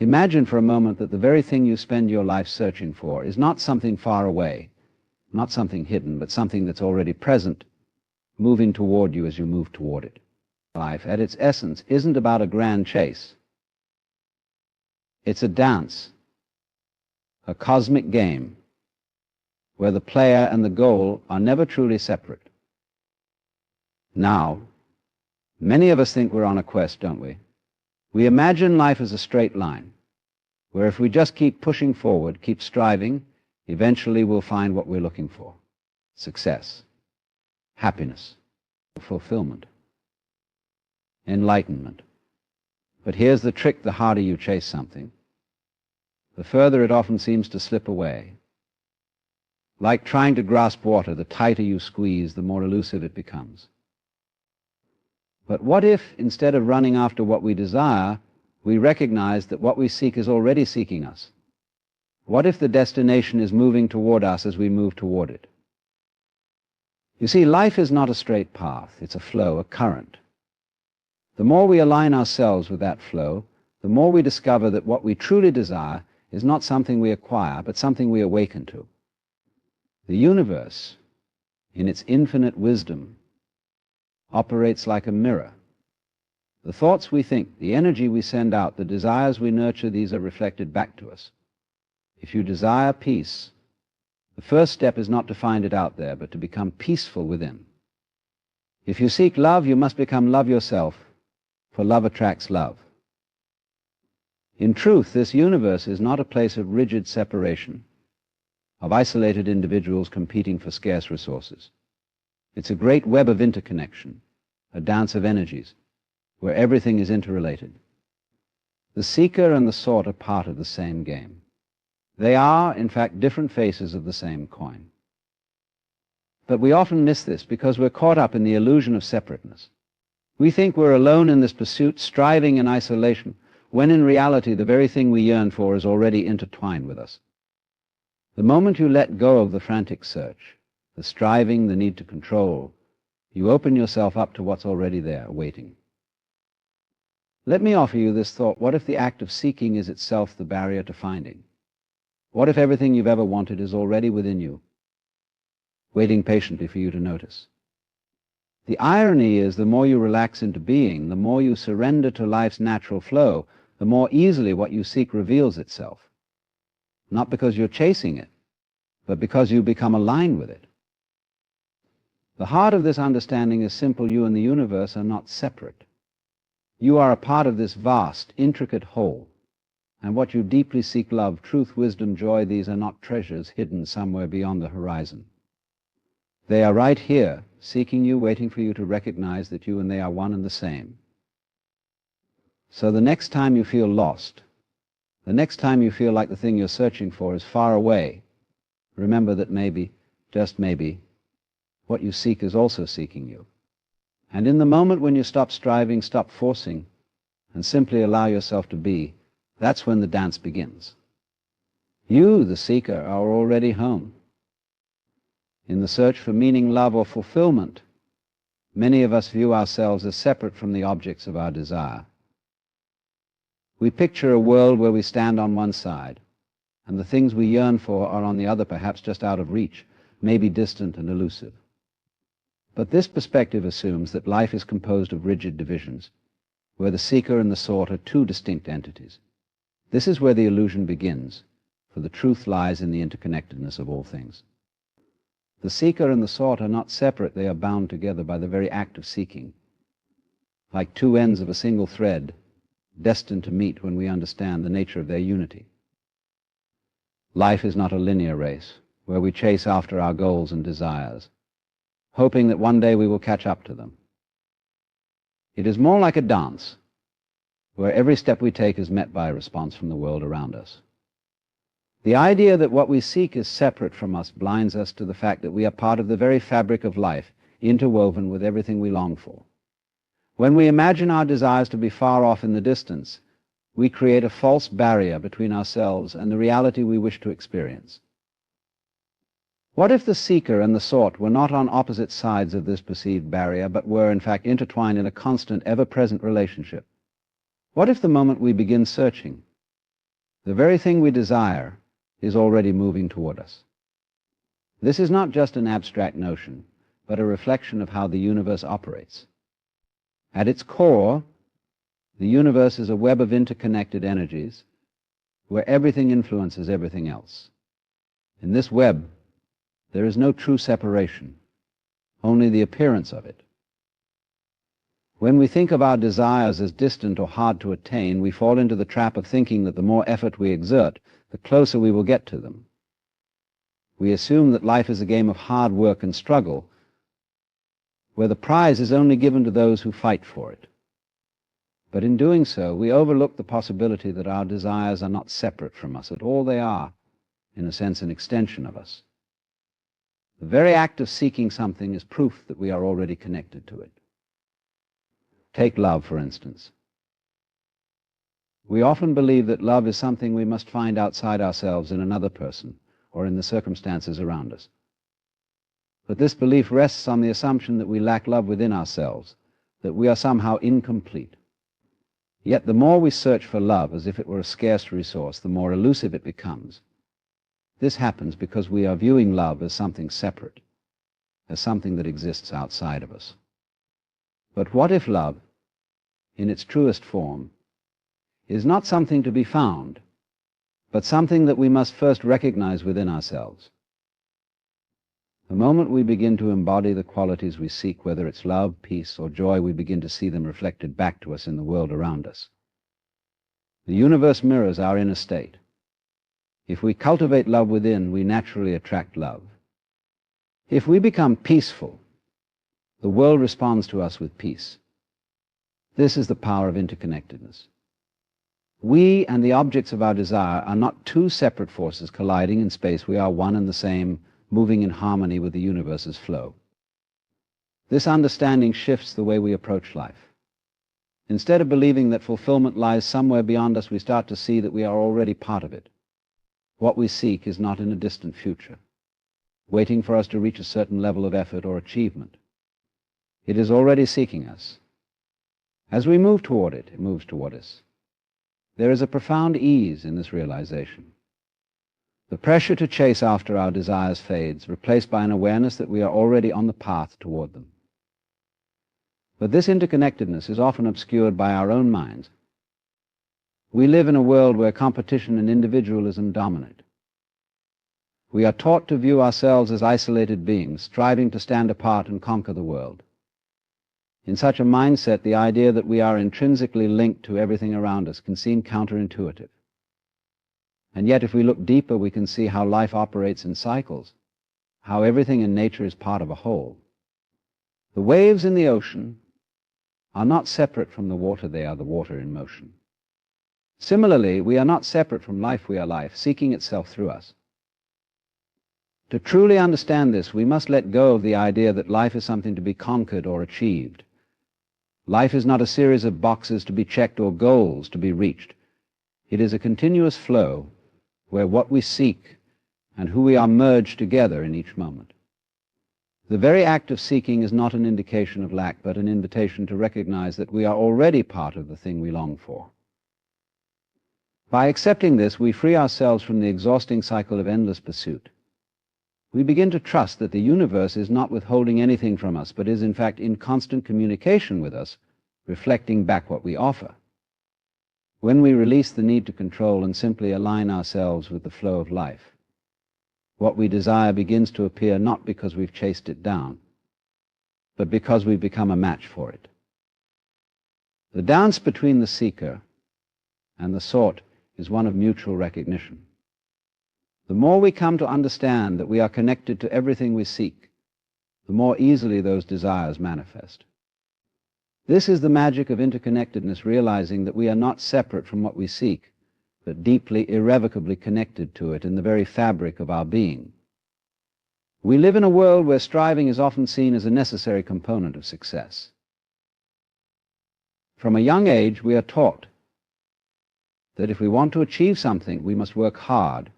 Imagine for a moment that the very thing you spend your life searching for is not something far away, not something hidden, but something that's already present, moving toward you as you move toward it. Life, at its essence, isn't about a grand chase. It's a dance, a cosmic game, where the player and the goal are never truly separate. Now, many of us think we're on a quest, don't we? We imagine life as a straight line, where if we just keep pushing forward, keep striving, eventually we'll find what we're looking for: success, happiness, fulfillment, enlightenment. But here's the trick: the harder you chase something, the further it often seems to slip away. Like trying to grasp water, the tighter you squeeze, the more elusive it becomes. But what if, instead of running after what we desire, we recognize that what we seek is already seeking us? What if the destination is moving toward us as we move toward it? You see, life is not a straight path. It's a flow, a current. The more we align ourselves with that flow, the more we discover that what we truly desire is not something we acquire, but something we awaken to. The universe, in its infinite wisdom, operates like a mirror. The thoughts we think, the energy we send out, the desires we nurture, these are reflected back to us. If you desire peace, the first step is not to find it out there, but to become peaceful within. If you seek love, you must become love yourself, for love attracts love. In truth, this universe is not a place of rigid separation, of isolated individuals competing for scarce resources. It's a great web of interconnection, a dance of energies, where everything is interrelated. The seeker and the sought are part of the same game. They are, in fact, different faces of the same coin. But we often miss this because we're caught up in the illusion of separateness. We think we're alone in this pursuit, striving in isolation, when in reality the very thing we yearn for is already intertwined with us. The moment you let go of the frantic search, the striving, the need to control, you open yourself up to what's already there, waiting. Let me offer you this thought: what if the act of seeking is itself the barrier to finding? What if everything you've ever wanted is already within you, waiting patiently for you to notice? The irony is, the more you relax into being, the more you surrender to life's natural flow, the more easily what you seek reveals itself. Not because you're chasing it, but because you become aligned with it. The heart of this understanding is simple: you and the universe are not separate. You are a part of this vast, intricate whole. And what you deeply seek, love, truth, wisdom, joy, these are not treasures hidden somewhere beyond the horizon. They are right here, seeking you, waiting for you to recognize that you and they are one and the same. So the next time you feel lost, the next time you feel like the thing you're searching for is far away, remember that maybe, just maybe, what you seek is also seeking you. And in the moment when you stop striving, stop forcing, and simply allow yourself to be, that's when the dance begins. You, the seeker, are already home. In the search for meaning, love, or fulfillment, many of us view ourselves as separate from the objects of our desire. We picture a world where we stand on one side, and the things we yearn for are on the other, perhaps just out of reach, maybe distant and elusive. But this perspective assumes that life is composed of rigid divisions, where the seeker and the sought are two distinct entities. This is where the illusion begins, for the truth lies in the interconnectedness of all things. The seeker and the sought are not separate, they are bound together by the very act of seeking, like two ends of a single thread, destined to meet when we understand the nature of their unity. Life is not a linear race, where we chase after our goals and desires, hoping that one day we will catch up to them. It is more like a dance, where every step we take is met by a response from the world around us. The idea that what we seek is separate from us blinds us to the fact that we are part of the very fabric of life, interwoven with everything we long for. When we imagine our desires to be far off in the distance, we create a false barrier between ourselves and the reality we wish to experience. What if the seeker and the sought were not on opposite sides of this perceived barrier, but were in fact intertwined in a constant, ever-present relationship? What if the moment we begin searching, The very thing we desire is already moving toward us. This is not just an abstract notion, but a reflection of how the universe operates. At its core, the universe is a web of interconnected energies where everything influences everything else. In this web, there is no true separation, only the appearance of it. When we think of our desires as distant or hard to attain, we fall into the trap of thinking that the more effort we exert, the closer we will get to them. We assume that life is a game of hard work and struggle, where the prize is only given to those who fight for it. But in doing so, we overlook the possibility that our desires are not separate from us at all. They are, in a sense, an extension of us. The very act of seeking something is proof that we are already connected to it. Take love, for instance. We often believe that love is something we must find outside ourselves in another person or in the circumstances around us. But this belief rests on the assumption that we lack love within ourselves, that we are somehow incomplete. Yet the more we search for love as if it were a scarce resource, the more elusive it becomes. This happens because we are viewing love as something separate, as something that exists outside of us. But what if love, in its truest form, is not something to be found, but something that we must first recognize within ourselves? The moment we begin to embody the qualities we seek, whether it's love, peace, or joy, we begin to see them reflected back to us in the world around us. The universe mirrors our inner state. If we cultivate love within, we naturally attract love. If we become peaceful, the world responds to us with peace. This is the power of interconnectedness. We and the objects of our desire are not two separate forces colliding in space. We are one and the same, moving in harmony with the universe's flow. This understanding shifts the way we approach life. Instead of believing that fulfillment lies somewhere beyond us, we start to see that we are already part of it. What we seek is not in a distant future, waiting for us to reach a certain level of effort or achievement. It is already seeking us. As we move toward it, it moves toward us. There is a profound ease in this realization. The pressure to chase after our desires fades, replaced by an awareness that we are already on the path toward them. But this interconnectedness is often obscured by our own minds. We live in a world where competition and individualism dominate. We are taught to view ourselves as isolated beings, striving to stand apart and conquer the world. In such a mindset, the idea that we are intrinsically linked to everything around us can seem counterintuitive. And yet, if we look deeper, we can see how life operates in cycles, how everything in nature is part of a whole. The waves in the ocean are not separate from the water, they are the water in motion. Similarly, we are not separate from life, we are life, seeking itself through us. To truly understand this, we must let go of the idea that life is something to be conquered or achieved. Life is not a series of boxes to be checked or goals to be reached. It is a continuous flow where what we seek and who we are merged together in each moment. The very act of seeking is not an indication of lack, but an invitation to recognize that we are already part of the thing we long for. By accepting this, we free ourselves from the exhausting cycle of endless pursuit. We begin to trust that the universe is not withholding anything from us, but is in fact in constant communication with us, reflecting back what we offer. When we release the need to control and simply align ourselves with the flow of life, what we desire begins to appear not because we've chased it down, but because we've become a match for it. The dance between the seeker and the sought is one of mutual recognition. The more we come to understand that we are connected to everything we seek, the more easily those desires manifest. This is the magic of interconnectedness, realizing that we are not separate from what we seek, but deeply, irrevocably connected to it in the very fabric of our being. We live in a world where striving is often seen as a necessary component of success. From a young age, we are taught that if we want to achieve something, we must work hard,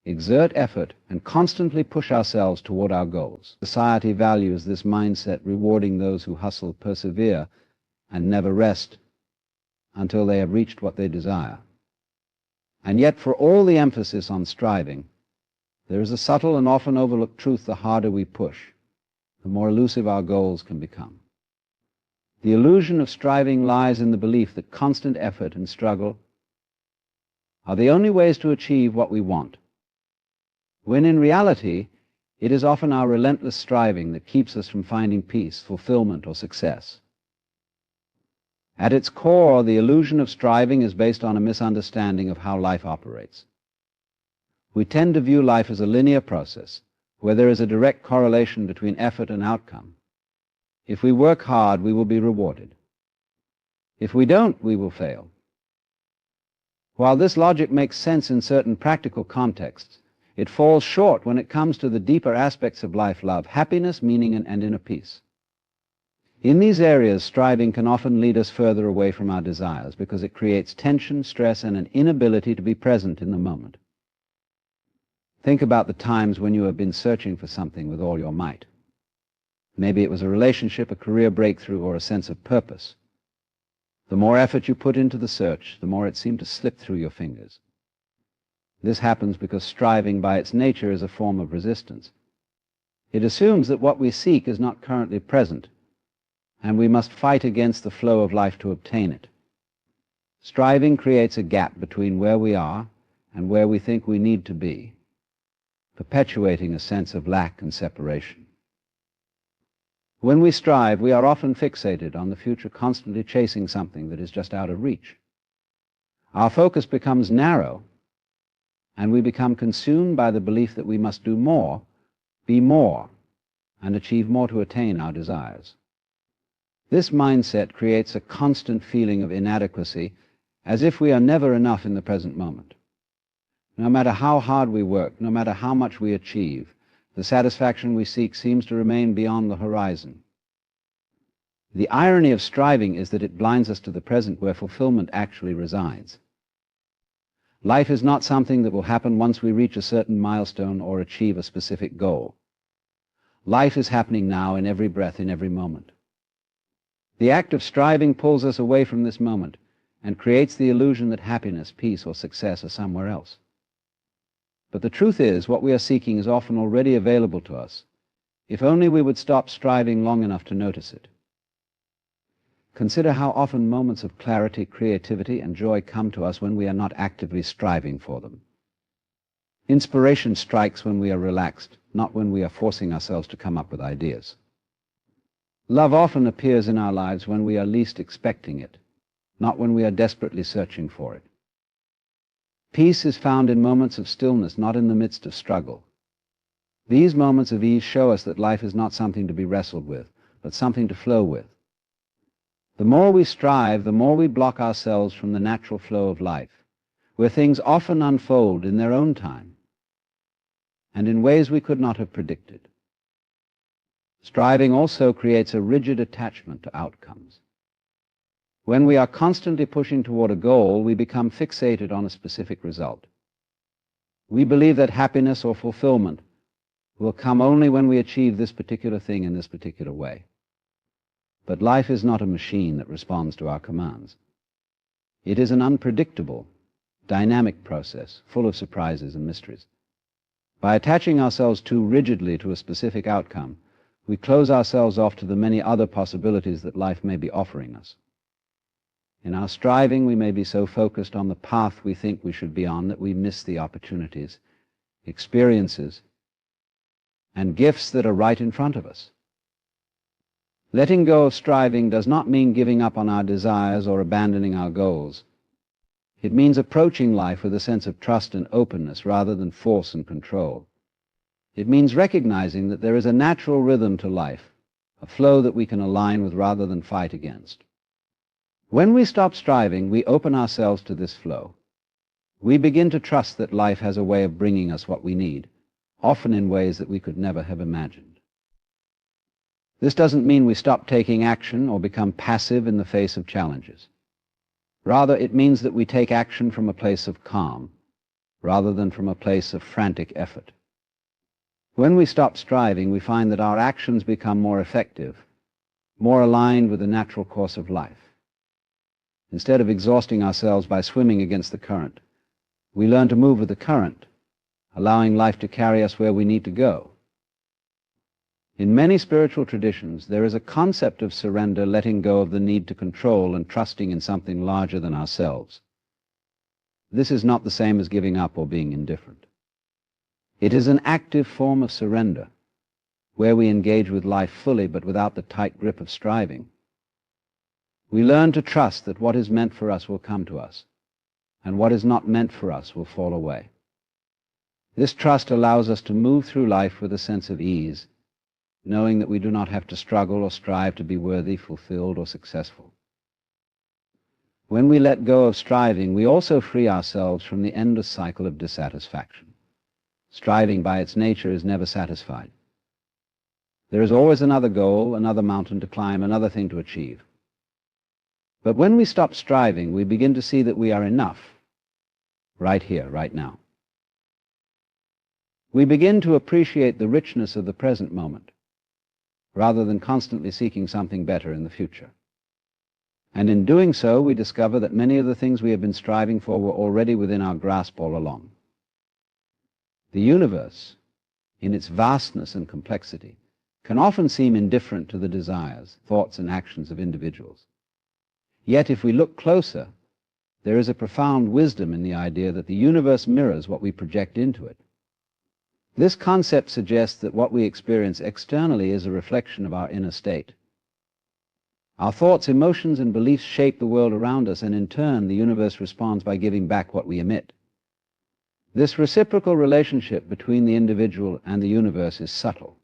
exert effort, and constantly push ourselves toward our goals. Society values this mindset, rewarding those who hustle, persevere, and never rest until they have reached what they desire. And yet, for all the emphasis on striving, there is a subtle and often overlooked truth: the harder we push, the more elusive our goals can become. The illusion of striving lies in the belief that constant effort and struggle are the only ways to achieve what we want, when in reality it is often our relentless striving that keeps us from finding peace, fulfillment, or success. At its core, the illusion of striving is based on a misunderstanding of how life operates. We tend to view life as a linear process, where there is a direct correlation between effort and outcome. If we work hard, we will be rewarded. If we don't, we will fail. While this logic makes sense in certain practical contexts, it falls short when it comes to the deeper aspects of life: love, happiness, meaning, and inner peace. In these areas, striving can often lead us further away from our desires because it creates tension, stress, and an inability to be present in the moment. Think about the times when you have been searching for something with all your might. Maybe it was a relationship, a career breakthrough, or a sense of purpose. The more effort you put into the search, the more it seemed to slip through your fingers. This happens because striving by its nature is a form of resistance. It assumes that what we seek is not currently present, and we must fight against the flow of life to obtain it. Striving creates a gap between where we are and where we think we need to be, perpetuating a sense of lack and separation. When we strive, we are often fixated on the future, constantly chasing something that is just out of reach. Our focus becomes narrow, and we become consumed by the belief that we must do more, be more, and achieve more to attain our desires. This mindset creates a constant feeling of inadequacy, as if we are never enough in the present moment. No matter how hard we work, no matter how much we achieve, the satisfaction we seek seems to remain beyond the horizon. The irony of striving is that it blinds us to the present, where fulfillment actually resides. Life is not something that will happen once we reach a certain milestone or achieve a specific goal. Life is happening now, in every breath, in every moment. The act of striving pulls us away from this moment and creates the illusion that happiness, peace, or success are somewhere else. But the truth is, what we are seeking is often already available to us, if only we would stop striving long enough to notice it. Consider how often moments of clarity, creativity, and joy come to us when we are not actively striving for them. Inspiration strikes when we are relaxed, not when we are forcing ourselves to come up with ideas. Love often appears in our lives when we are least expecting it, not when we are desperately searching for it. Peace is found in moments of stillness, not in the midst of struggle. These moments of ease show us that life is not something to be wrestled with, but something to flow with. The more we strive, the more we block ourselves from the natural flow of life, where things often unfold in their own time, and in ways we could not have predicted. Striving also creates a rigid attachment to outcomes. When we are constantly pushing toward a goal, we become fixated on a specific result. We believe that happiness or fulfillment will come only when we achieve this particular thing in this particular way. But life is not a machine that responds to our commands. It is an unpredictable, dynamic process, full of surprises and mysteries. By attaching ourselves too rigidly to a specific outcome, we close ourselves off to the many other possibilities that life may be offering us. In our striving, we may be so focused on the path we think we should be on that we miss the opportunities, experiences, and gifts that are right in front of us. Letting go of striving does not mean giving up on our desires or abandoning our goals. It means approaching life with a sense of trust and openness rather than force and control. It means recognizing that there is a natural rhythm to life, a flow that we can align with rather than fight against. When we stop striving, we open ourselves to this flow. We begin to trust that life has a way of bringing us what we need, often in ways that we could never have imagined. This doesn't mean we stop taking action or become passive in the face of challenges. Rather, it means that we take action from a place of calm, rather than from a place of frantic effort. When we stop striving, we find that our actions become more effective, more aligned with the natural course of life. Instead of exhausting ourselves by swimming against the current, We learn to move with the current, allowing life to carry us where we need to go. In many spiritual traditions, there is a concept of surrender, letting go of the need to control and trusting in something larger than ourselves. This is not the same as giving up or being indifferent. It is an active form of surrender, where we engage with life fully but without the tight grip of striving. We learn to trust that what is meant for us will come to us, and what is not meant for us will fall away. This trust allows us to move through life with a sense of ease, knowing that we do not have to struggle or strive to be worthy, fulfilled, or successful. When we let go of striving, we also free ourselves from the endless cycle of dissatisfaction. Striving by its nature is never satisfied. There is always another goal, another mountain to climb, another thing to achieve. But when we stop striving, we begin to see that we are enough, right here, right now. We begin to appreciate the richness of the present moment, rather than constantly seeking something better in the future. And in doing so, we discover that many of the things we have been striving for were already within our grasp all along. The universe, in its vastness and complexity, can often seem indifferent to the desires, thoughts, and actions of individuals. Yet, if we look closer, there is a profound wisdom in the idea that the universe mirrors what we project into it. This concept suggests that what we experience externally is a reflection of our inner state. Our thoughts, emotions, and beliefs shape the world around us, and in turn, the universe responds by giving back what we emit. This reciprocal relationship between the individual and the universe is subtle,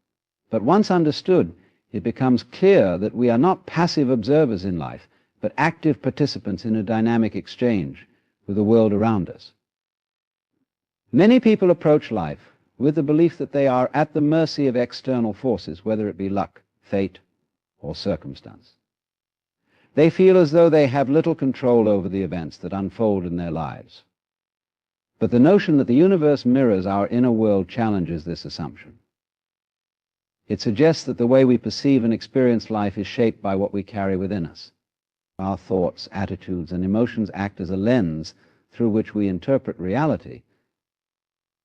but once understood, it becomes clear that we are not passive observers in life, but active participants in a dynamic exchange with the world around us. Many people approach life with the belief that they are at the mercy of external forces, whether it be luck, fate, or circumstance. They feel as though they have little control over the events that unfold in their lives. But the notion that the universe mirrors our inner world challenges this assumption. It suggests that the way we perceive and experience life is shaped by what we carry within us. Our thoughts, attitudes, and emotions act as a lens through which we interpret reality,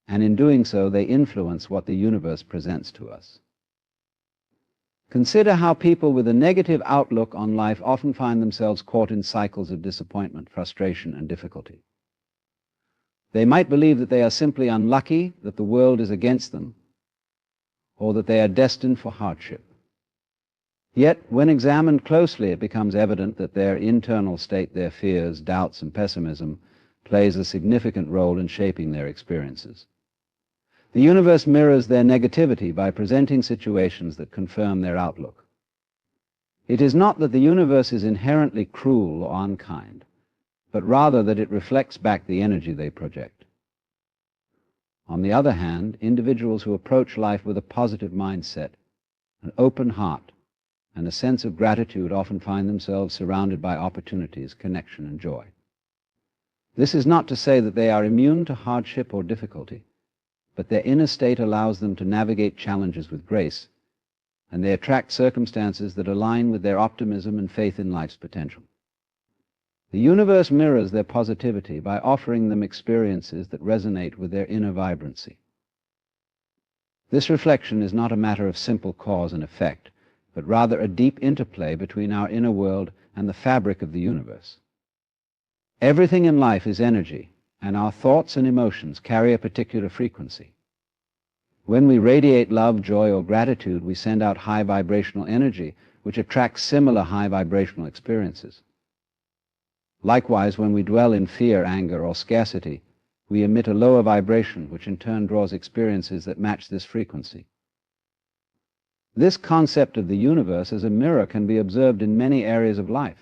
and in doing so, they influence what the universe presents to us. Consider how people with a negative outlook on life often find themselves caught in cycles of disappointment, frustration, and difficulty. They might believe that they are simply unlucky, that the world is against them, or that they are destined for hardship. Yet, when examined closely, it becomes evident that their internal state, their fears, doubts, and pessimism, plays a significant role in shaping their experiences. The universe mirrors their negativity by presenting situations that confirm their outlook. It is not that the universe is inherently cruel or unkind, but rather that it reflects back the energy they project. On the other hand, individuals who approach life with a positive mindset, an open heart, and a sense of gratitude often find themselves surrounded by opportunities, connection, and joy. This is not to say that they are immune to hardship or difficulty, but their inner state allows them to navigate challenges with grace, and they attract circumstances that align with their optimism and faith in life's potential. The universe mirrors their positivity by offering them experiences that resonate with their inner vibrancy. This reflection is not a matter of simple cause and effect, but rather a deep interplay between our inner world and the fabric of the universe. Everything in life is energy, and our thoughts and emotions carry a particular frequency. When we radiate love, joy, or gratitude, we send out high vibrational energy, which attracts similar high vibrational experiences. Likewise, when we dwell in fear, anger, or scarcity, we emit a lower vibration, which in turn draws experiences that match this frequency. This concept of the universe as a mirror can be observed in many areas of life.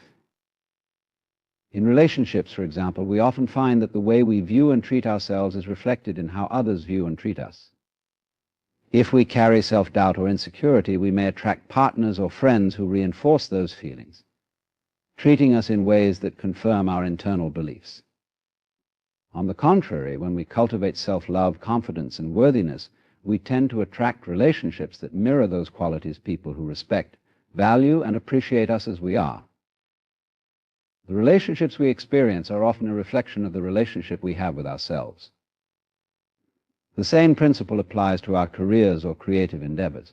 In relationships, for example, we often find that the way we view and treat ourselves is reflected in how others view and treat us. If we carry self-doubt or insecurity, we may attract partners or friends who reinforce those feelings, treating us in ways that confirm our internal beliefs. On the contrary, when we cultivate self-love, confidence, and worthiness, we tend to attract relationships that mirror those qualities, people who respect, value, and appreciate us as we are. The relationships we experience are often a reflection of the relationship we have with ourselves. The same principle applies to our careers or creative endeavors.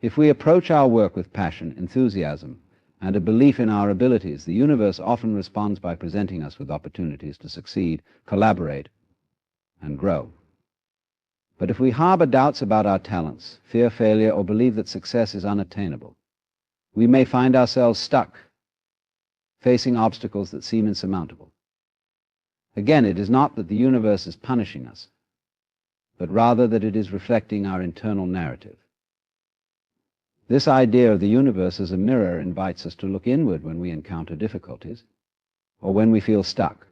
If we approach our work with passion, enthusiasm, and a belief in our abilities, the universe often responds by presenting us with opportunities to succeed, collaborate, and grow. But if we harbor doubts about our talents, fear failure, or believe that success is unattainable, we may find ourselves stuck, facing obstacles that seem insurmountable. Again, it is not that the universe is punishing us, but rather that it is reflecting our internal narrative. This idea of the universe as a mirror invites us to look inward when we encounter difficulties, or when we feel stuck.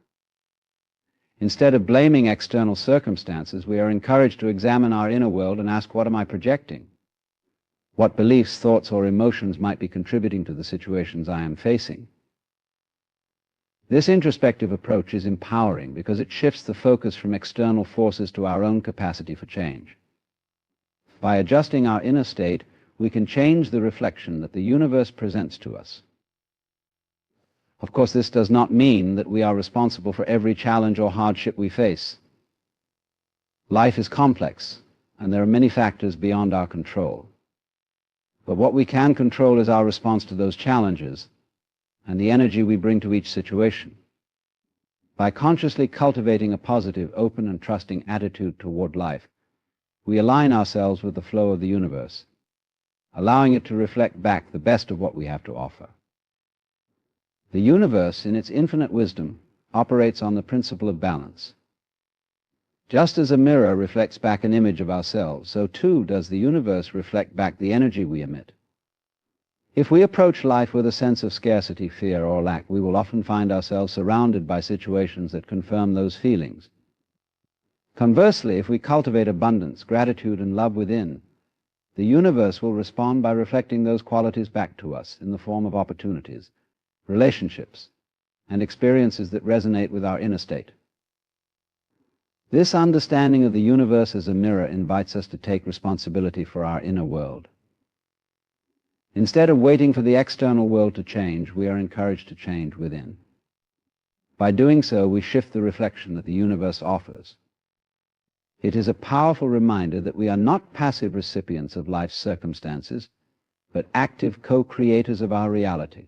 Instead of blaming external circumstances, we are encouraged to examine our inner world and ask, what am I projecting? What beliefs, thoughts, or emotions might be contributing to the situations I am facing? This introspective approach is empowering because it shifts the focus from external forces to our own capacity for change. By adjusting our inner state, we can change the reflection that the universe presents to us. Of course, this does not mean that we are responsible for every challenge or hardship we face. Life is complex, and there are many factors beyond our control. But what we can control is our response to those challenges and the energy we bring to each situation. By consciously cultivating a positive, open, and trusting attitude toward life, we align ourselves with the flow of the universe, allowing it to reflect back the best of what we have to offer. The universe, in its infinite wisdom, operates on the principle of balance. Just as a mirror reflects back an image of ourselves, so too does the universe reflect back the energy we emit. If we approach life with a sense of scarcity, fear, or lack, we will often find ourselves surrounded by situations that confirm those feelings. Conversely, if we cultivate abundance, gratitude, and love within, the universe will respond by reflecting those qualities back to us in the form of opportunities, relationships, and experiences that resonate with our inner state. This understanding of the universe as a mirror invites us to take responsibility for our inner world. Instead of waiting for the external world to change, we are encouraged to change within. By doing so, we shift the reflection that the universe offers. It is a powerful reminder that we are not passive recipients of life's circumstances, but active co-creators of our reality.